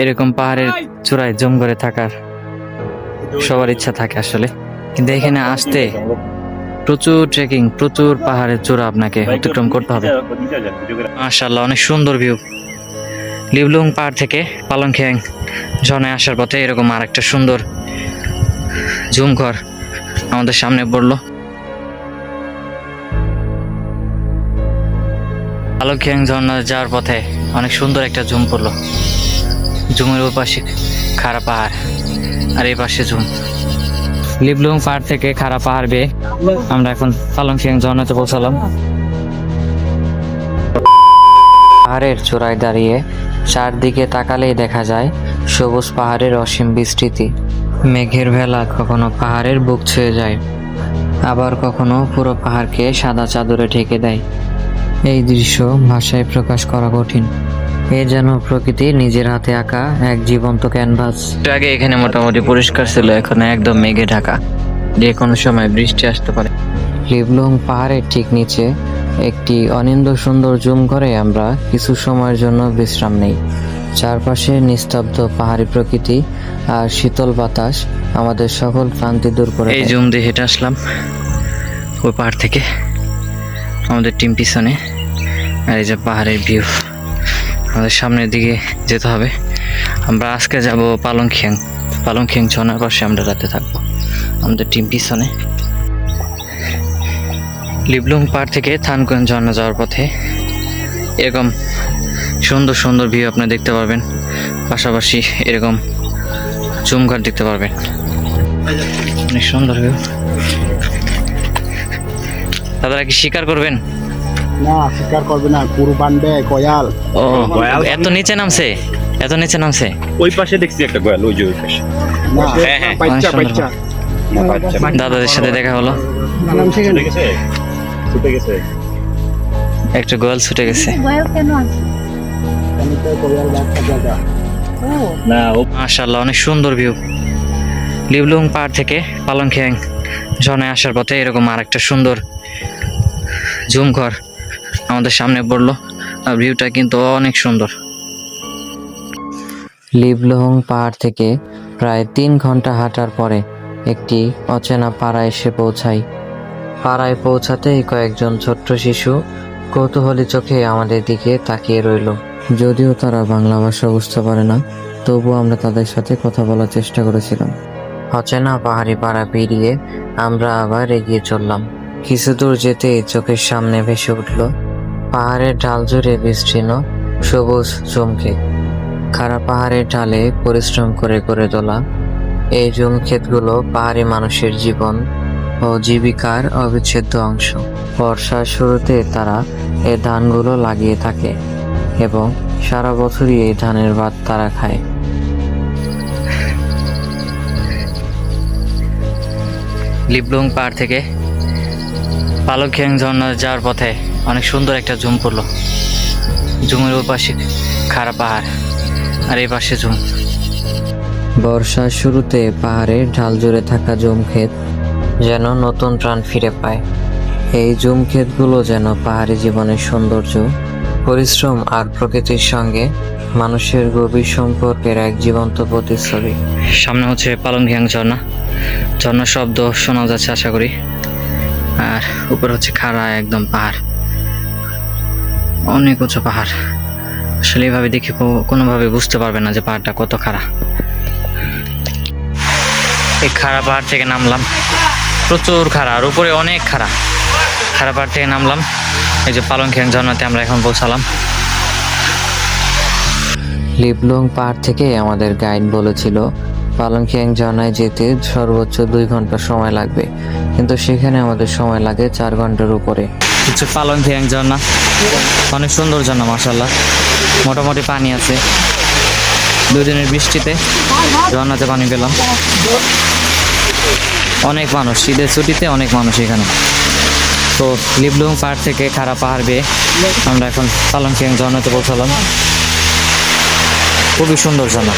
এরকম পাহাড়ের চূড়ায় জুম করে থাকার সবার ইচ্ছা থাকে আসলে, কিন্তু এখানে আসতে প্রচুর ট্রেকিং, প্রচুর পাহাড়ের চূড়া আপনাকে অতিক্রম করতে হবে। মাশাআল্লাহ, অনেক সুন্দর ভিউ। লিবলুং পাহাড় থেকে পালংখ্যাং ঝর্ণায় আসার পথে এরকম আরেকটা সুন্দর জুম ঘর আমাদের সামনে পড়লো। পালংখ্যাং ঝর্ণা যাওয়ার পথে অনেক সুন্দর একটা জুম পড়লো। জুমের ওই পাশে খাড়া পাহাড় আর এই পাশে জুম। লিবলুং পাহাড় থেকে খাড়া পাহাড় বেয়ে আমরা এখন পালংখ্যাং ঝর্ণাতে পৌঁছালাম। পাহাড়ের চূড়ায় দাঁড়িয়ে চারদিকে তাকালেই দেখা যায় সবুজ পাহাড়ের অসীম বিস্তৃতি। মেঘের ভেলা কখনো পাহাড়ের বুক ছুঁয়ে যায়, আবার কখনো পুরো পাহাড়কে সাদা চাদরে ঢেকে দেয়। এই দৃশ্য ভাষায় প্রকাশ করা কঠিন। এ যেন প্রকৃতি নিজের হাতে আঁকা এক জীবন্ত ক্যানভাস। আগে এখানে মোটামুটি পরিষ্কার ছিল, এখন একদম মেঘে ঢাকা, যে কোনো সময় বৃষ্টি আসতে পারে। লিবলুং পাহাড়ের ঠিক নিচে একটি অনিন্দ্য সুন্দর জুম ঘরে আমরা কিছু সময়ের জন্য বিশ্রাম নেই। চারপাশে নিস্তব্ধ পাহাড়ি প্রকৃতি আর শীতল বাতাস আমাদের সকল ক্লান্তি দূর করে। এই জুম দিয়ে হেঁটে আসলাম ওই পাহাড় থেকে, আমাদের টিম পিছনে, আর এই যে পাহাড়ের ভিউ। আমাদের সামনের দিকে যেতে হবে। আমরা আজকে যাব পালংখ্যাং ঝর্ণার পাশে আমরা রাতে থাকবো, আমাদের টিম পিছনে। লিবলুং পাহাড় থেকে থানকুয়ান ঝর্ণা যাওয়ার পথে এরকম সুন্দর সুন্দর ভিউ আপনি দেখতে পারবেন, পাশাপাশি এরকম জুম ঘর দেখতে পারবেন, অনেক সুন্দর ভিউ। দাদারা কি শিকার করবেন? না, শিকার করবে না, কুরবান দেয় কয়াল। ও, এত নিচে নামছে, এত নিচে নামছে। ওই পাশে দেখছি একটা কয়াল, ওই যে ওই পাশে। না, হ্যাঁ, হ্যাঁ, বাচ্চা বাচ্চা দাদাদের সাথে দেখা হলো, নামছে কেন? ছুটে গেছে। একটা গোয়াল ছুটে গেছে। আমি তো কয়াল বাচ্চা জায়গা। না, ও মাশাআল্লাহ, অনেক সুন্দর ভিউ। লিবলুং পাহাড় থেকে পালংখ্যাং ঝর্ণায় আসার পথে এরকম আরেকটা সুন্দর জুম ঘর আমাদের সামনে পড়লো, আর ভিউটা কিন্তু অনেক সুন্দর। লিবলুং পাহাড় থেকে প্রায় 3 ঘন্টা হাঁটার পরে একটি অচেনা পাড়ায় এসে পৌঁছাই। পাড়ায় পৌঁছাতেই কয়েকজন ছোট্ট শিশু কৌতূহলী চোখে আমাদের দিকে তাকিয়ে রইল। যদিও তারা বাংলা ভাষা বুঝতে পারে না, তবু আমরা তাদের সাথে কথা বলার চেষ্টা করেছিলাম। অচেনা পাহাড়ি পাড়া পেরিয়ে আমরা আবার এগিয়ে চললাম। কিছু দূর যেতেই চোখের সামনে ভেসে উঠল পাহাড়ের ঢাল জুড়ে বিস্তীর্ণ সবুজ জুমক্ষেত। খাড়া পাহাড়ের ঢালে পরিশ্রম করে গড়ে তোলা এই জুমক্ষেতগুলো পাহাড়ি মানুষের জীবন ও জীবিকার অবিচ্ছেদ্য অংশ। বর্ষার শুরুতে তারা এই ধানগুলো লাগিয়ে থাকে এবং সারা বছরই এই ধানের ভাত তারা খায়। লিবলুং পাহাড় থেকে পালংখ্যাং ঝর্ণা যাওয়ার পথে অনেক সুন্দর একটা জুম পড়লো। জুমের ওই পাশে খাড়া পাহাড় আর এই পাশে জুম। বর্ষার শুরুতে পাহাড়ের ঢাল জুড়ে থাকা জুমক্ষেত যেন নতুন প্রাণ ফিরে পায়। এই জুমক্ষেতগুলো যেন পাহাড়ি জীবনের সৌন্দর্য, পরিশ্রম আর প্রকৃতির সঙ্গে মানুষের গভীর সম্পর্কের এক জীবন্ত প্রতিচ্ছবি। সামনে হচ্ছে পালংখ্যাং ঝর্ণা, ঝর্ণার শব্দ শোনা যাচ্ছে আশা করি। আর উপরে হচ্ছে খাড়া একদম পাহাড়, অনেক উঁচু পাহাড়। আসলে এইভাবে দেখে কোনোভাবে বুঝতে পারবে না যে পাহাড়টা কত খাড়া। এই খাড়া পাহাড় থেকে নামলাম, প্রচুর খাড়া, আর উপরে অনেক খাড়া। খাড়া পাহাড় থেকে নামলাম, এই যে পালংখ্যাং ঝর্ণাতে আমরা এখন পৌঁছালাম। লিবলুং পাহাড় থেকে আমাদের গাইড বলেছিল পালংখ্যাং ঝর্ণায় যেতে সর্বোচ্চ 2 ঘন্টা সময় লাগবে, কিন্তু সেখানে আমাদের সময় লাগে 4 ঘন্টার উপরে। হচ্ছে পালংখ্যাং ঝর্ণা, অনেক সুন্দর ঝর্ণা মাশাআল্লাহ, মোটামুটি পানি আছে। 2 দিনের বৃষ্টিতে ঝর্ণাতে পানি পেলাম। অনেক মানুষ, ঈদের ছুটিতে অনেক মানুষ এখানে। তো লিবলুং পাহাড় থেকে খাড়া পাহাড় বেয়ে আমরা এখন পালংখ্যাং ঝর্ণাতে পৌঁছালাম। খুবই সুন্দর ঝর্ণা।